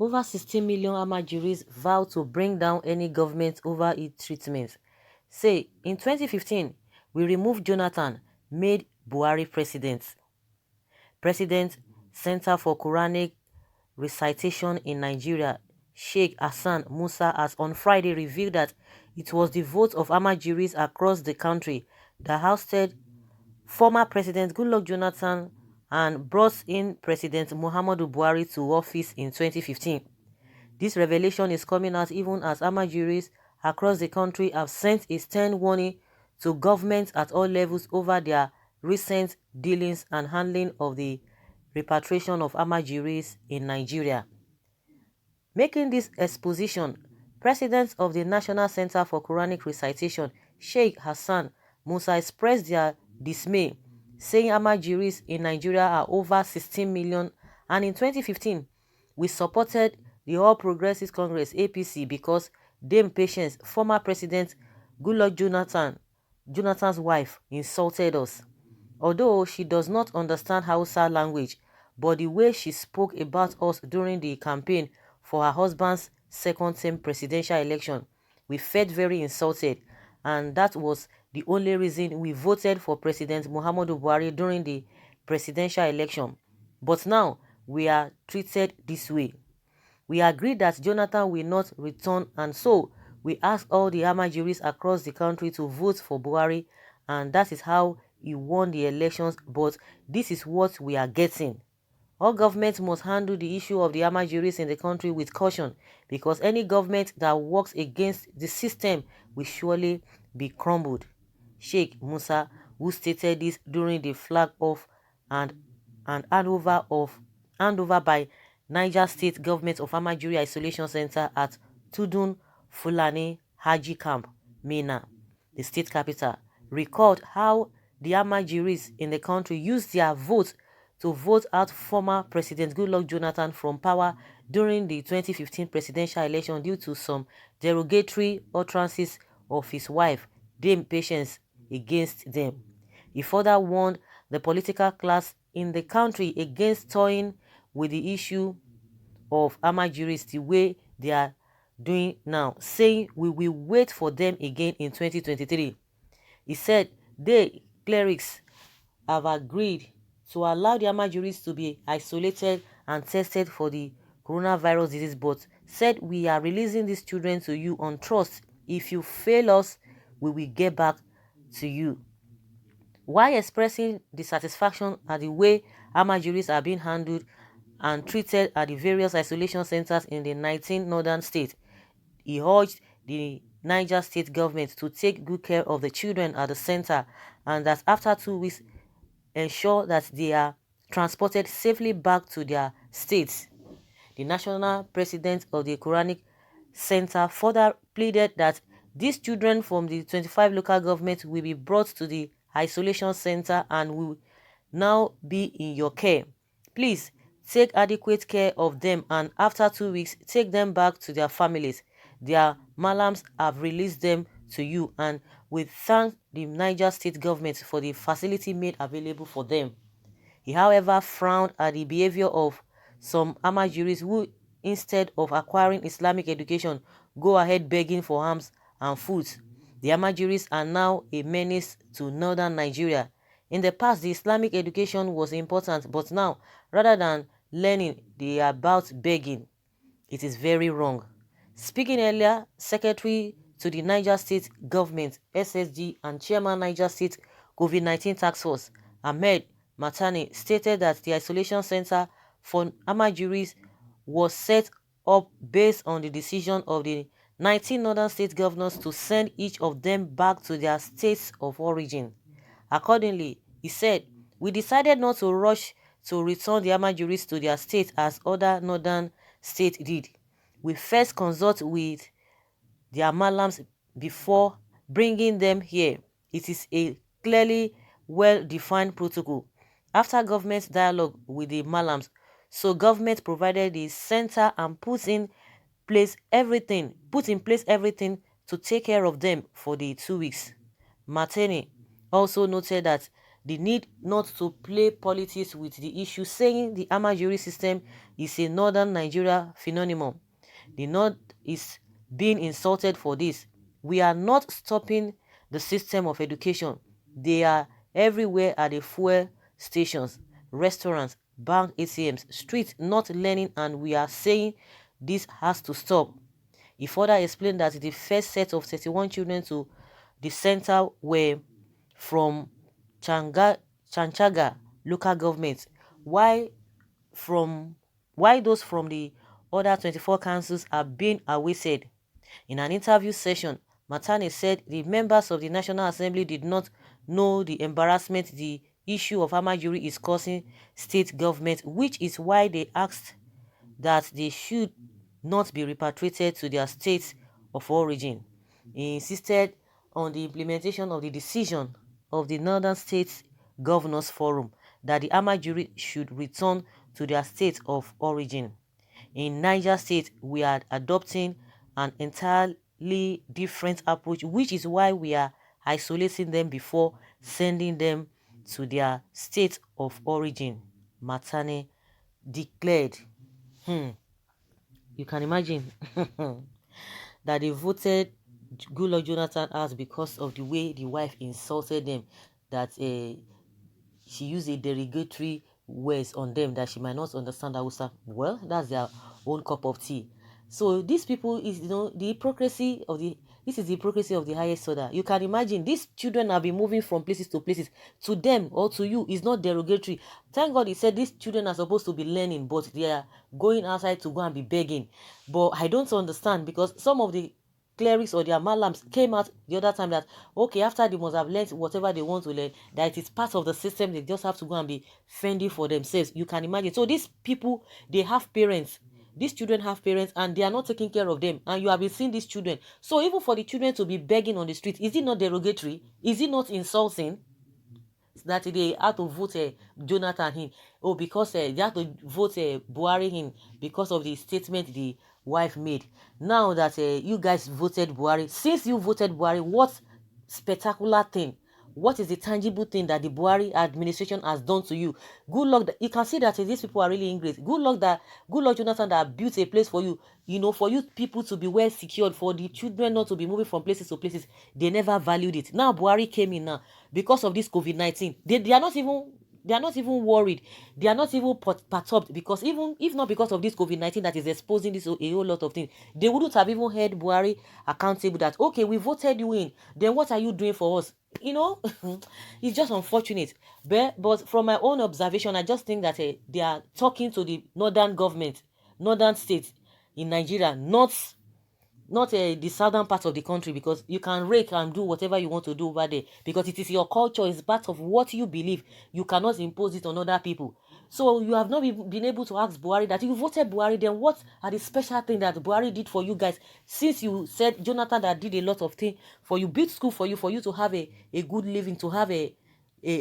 Over 16 million Almajiris vow to bring down any government over its treatment. Say, in 2015, we removed Jonathan, made Buhari president. President, Center for Quranic Recitation in Nigeria, Sheikh Hassan Musa, has on Friday revealed that it was the vote of Almajiris across the country that ousted former President Goodluck Jonathan and brought in President Muhammadu Buhari to office in 2015. This revelation is coming out even as Almajiris across the country have sent a stern warning to governments at all levels over their recent dealings and handling of the repatriation of Almajiris in Nigeria. Making this exposition, President of the National Center for Quranic Recitation, Sheikh Hassan Musa, expressed their dismay, saying Almajiris in Nigeria are over 16 million, and in 2015, we supported the All Progressives Congress (APC) because Dame Patience, former President Goodluck Jonathan's wife, insulted us. Although she does not understand Hausa language, but the way she spoke about us during the campaign for her husband's second-term presidential election, we felt very insulted, and that was the only reason we voted for President Muhammadu Buhari during the presidential election. But now, we are treated this way. We agree that Jonathan will not return, and so we ask all the Almajiris across the country to vote for Buhari, and that is how he won the elections. But this is what we are getting. All governments must handle the issue of the Almajiris in the country with caution, because any government that works against the system will surely be crumbled. Sheikh Musa, who stated this during the flag off and handover by Niger State Government of Almajiri Isolation Center at Tudun Fulani Haji Camp, Mina, the state capital, recalled how the Almajiris in the country used their vote to vote out former President Goodluck Jonathan from power during the 2015 presidential election due to some derogatory utterances of his wife, Dame Patience, against them. He further warned the political class in the country against toying with the issue of Almajiris the way they are doing now, saying we will wait for them again in 2023. He said they, clerics, have agreed to allow the Almajiris to be isolated and tested for the coronavirus disease, but said we are releasing these children to you on trust. If you fail us, we will get back to you. While expressing dissatisfaction at the way Almajiris are being handled and treated at the various isolation centers in the 19 northern states, he urged the Niger State government to take good care of the children at the center, and that after 2 weeks, ensure that they are transported safely back to their states. The national president of the Quranic Center further pleaded that these children from the 25 local governments will be brought to the isolation center and will now be in your care. Please take adequate care of them, and after 2 weeks, take them back to their families. Their malams have released them to you, and we thank the Niger State government for the facility made available for them. He, however, frowned at the behavior of some Almajiris who, instead of acquiring Islamic education, go ahead begging for alms and food. The Almajiris are now a menace to northern Nigeria. In the past, the Islamic education was important, but now, rather than learning, they are about begging. It is very wrong. Speaking earlier, Secretary to the Niger State Government, SSG, and Chairman Niger State COVID-19 Task Force, Ahmed Matani, stated that the isolation center for Almajiris was set up based on the decision of the 19 northern state governors to send each of them back to their states of origin. Accordingly, he said, we decided not to rush to return the Almajiris to their state as other northern states did. We first consult with their malams before bringing them here. It is a clearly well-defined protocol. After government dialogue with the malams, so government provided the center and put in place everything to take care of them for the 2 weeks. Martini also noted that the need not to play politics with the issue, saying the Almajiris system is a northern Nigeria phenomenon. The North is being insulted for this. We are not stopping the system of education. They are everywhere at the fuel stations, restaurants, bank ATMs, streets, not learning, and we are saying this has to stop. He further explained that the first set of 31 children to the center were from Chanchaga local government, while those from the other 24 councils are being awaited. In an interview session, Matane said the members of the National Assembly did not know the embarrassment the issue of Almajiri is causing state government, which is why they asked that they should not be repatriated to their states of origin. He insisted on the implementation of the decision of the Northern States Governors Forum that the Almajiri should return to their state of origin. In Niger State, we are adopting an entirely different approach, which is why we are isolating them before sending them to their state of origin, Matane declared. You can imagine that they voted Goodluck Jonathan out because of the way the wife insulted them, that she used a derogatory words on them that she might not understand Hausa. Well, that's their own cup of tea. So these people is, the hypocrisy of this is the hypocrisy of the highest order. You can imagine these children have been moving from places to places. To them or to you is not derogatory. Thank God he said these children are supposed to be learning, but they are going outside to go and be begging. But I don't understand, because some of the clerics or their malams came out the other time that, okay, after they must have learned whatever they want to learn, that it is part of the system, they just have to go and be fending for themselves. You can imagine. So these people, they have parents. These children have parents and they are not taking care of them. And you have been seeing these children. So even for the children to be begging on the street, is it not derogatory? Is it not insulting? That they had to vote Jonathan in. Oh, because they had to vote Buhari in because of the statement the wife made. Now that you guys voted Buhari, since you voted Buhari, what spectacular thing? What is the tangible thing that the Buhari administration has done to you? Good luck. You can see that these people are really ingrate. Good luck Jonathan that built a place for you, for you people to be well secured, for the children not to be moving from places to places. They never valued it. Now Buhari came in now because of this COVID-19. They are not even worried. They are not even perturbed, because even if not because of this COVID-19 that is exposing this a whole lot of things, they wouldn't have even held Buhari accountable that, okay, we voted you in, then what are you doing for us? It's just unfortunate. But from my own observation, I just think that they are talking to the northern government, northern states in Nigeria, not the southern part of the country, because you can rake and do whatever you want to do over there, because it is your culture, it's part of what you believe. You cannot impose it on other people. So you have not been able to ask Buhari that you voted Buhari, then what are the special things that Buhari did for you guys? Since you said Jonathan that did a lot of things for you, built school for you to have a good living, to have a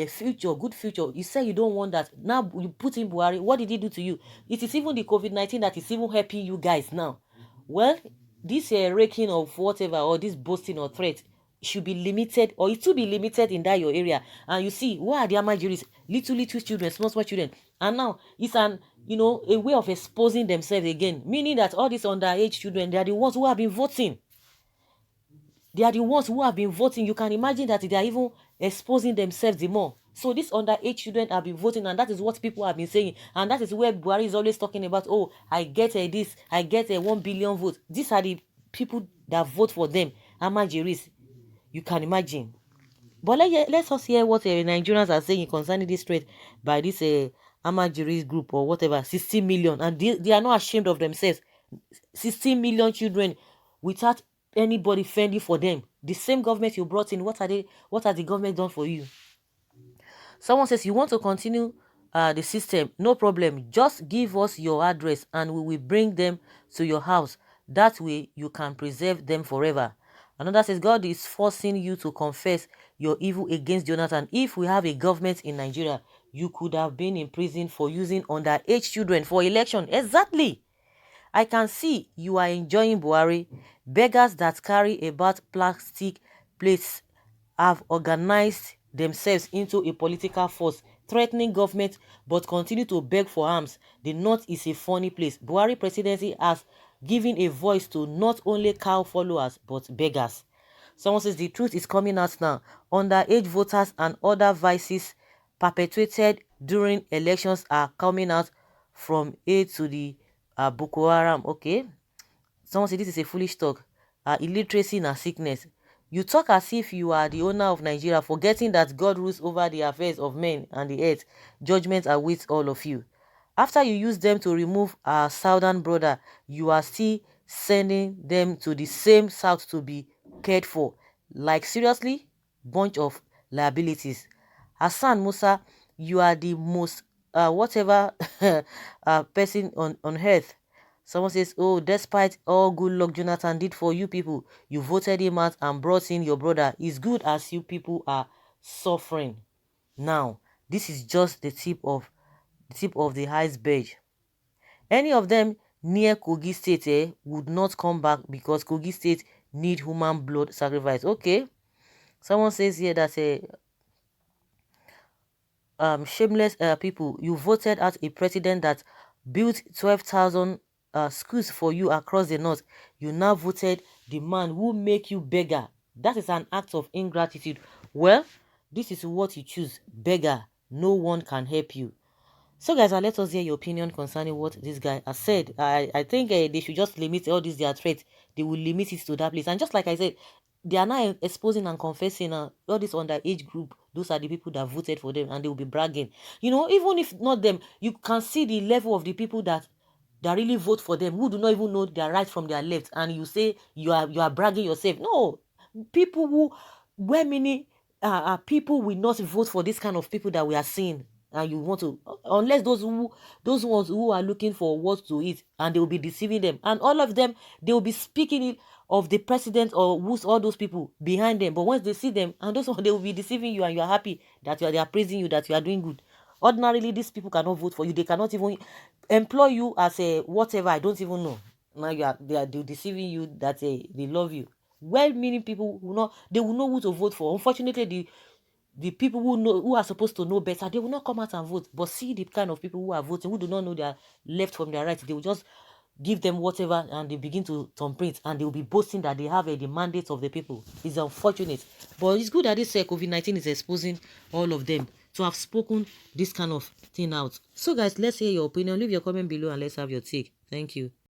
future, good future. You say you don't want that. Now you put in Buhari. What did he do to you? It is even the COVID-19 that is even helping you guys now. Well, this raking of whatever, or this boasting or threat, should be limited, or it should be limited in that your area. And you see, who are the Almajiris? Little children, small children. And now it's a way of exposing themselves again, meaning that all these underage children, they are the ones who have been voting. They are the ones who have been voting. You can imagine that they are even exposing themselves the more. So these underage children have been voting, and that is what people have been saying. And that is where Buhari is always talking about, oh, I get this, I get 1 billion votes. These are the people that vote for them, Almajiris. You can imagine. But let's us hear what Nigerians are saying concerning this threat by this Almajiris group or whatever, 60 million. And they are not ashamed of themselves. 16 million children without anybody fending for them. The same government you brought in, what has the government done for you? Someone says, you want to continue the system, no problem, just give us your address and we will bring them to your house. That way you can preserve them forever. Another says, God is forcing you to confess your evil against Jonathan. If we have a government in Nigeria, you could have been in prison for using underage children for election. Exactly. I can see you are enjoying Buhari. Beggars that carry about plastic plates have organized themselves into a political force, threatening government but continue to beg for arms. The North is a funny place. Buhari presidency has given a voice to not only cow followers but beggars. Someone says the truth is coming out now. Underage voters and other vices perpetuated during elections are coming out from aid to the Boko Haram. Okay. Someone said this is a foolish talk. Illiteracy and sickness. You talk as if you are the owner of Nigeria, forgetting that God rules over the affairs of men and the earth. Judgment awaits all of you. After you use them to remove our southern brother, you are still sending them to the same south to be cared for. Like seriously, bunch of liabilities. Hassan Musa, you are the most whatever person on earth. Someone says, oh, despite all good luck Jonathan did for you people, you voted him out and brought in your brother. It's good as you people are suffering. Now, this is just the tip of the iceberg. Any of them near Kogi State would not come back because Kogi State need human blood sacrifice. Okay. Someone says here that shameless people, you voted out a president that built 12,000 schools for you across the north. You now voted the man who make you beggar. That is an act of ingratitude. Well, this is what you choose, beggar. No one can help you. So guys, let us hear your opinion concerning what this guy has said. I think they should just limit all these their threats. They will limit it to that place. And just like I said, they are now exposing and confessing all this underage group. Those are the people that voted for them, and they will be bragging. You know, even if not them, you can see the level of the people that really vote for them, who do not even know their right from their left, and you say you are bragging yourself. No, people who, where many people will not vote for this kind of people that we are seeing. And you want to, unless those ones who are looking for what to eat, and they will be deceiving them, and all of them, they will be speaking it of the president or who's all those people behind them. But once they see them, and those ones, they will be deceiving you, and you are happy that they are praising you, that you are doing good. Ordinarily, these people cannot vote for you. They cannot even employ you as a whatever. I don't even know. Now they are deceiving you that they love you. Well-meaning people will not. They will know who to vote for. Unfortunately, the people who are supposed to know better, they will not come out and vote. But see the kind of people who are voting, who do not know their left from their right. They will just give them whatever, and they begin to thumbprint, and they will be boasting that they have the mandate of the people. It's unfortunate, but it's good that this COVID-19 is exposing all of them to have spoken this kind of thing out. So guys, let's hear your opinion. Leave your comment below and let's have your take. Thank you.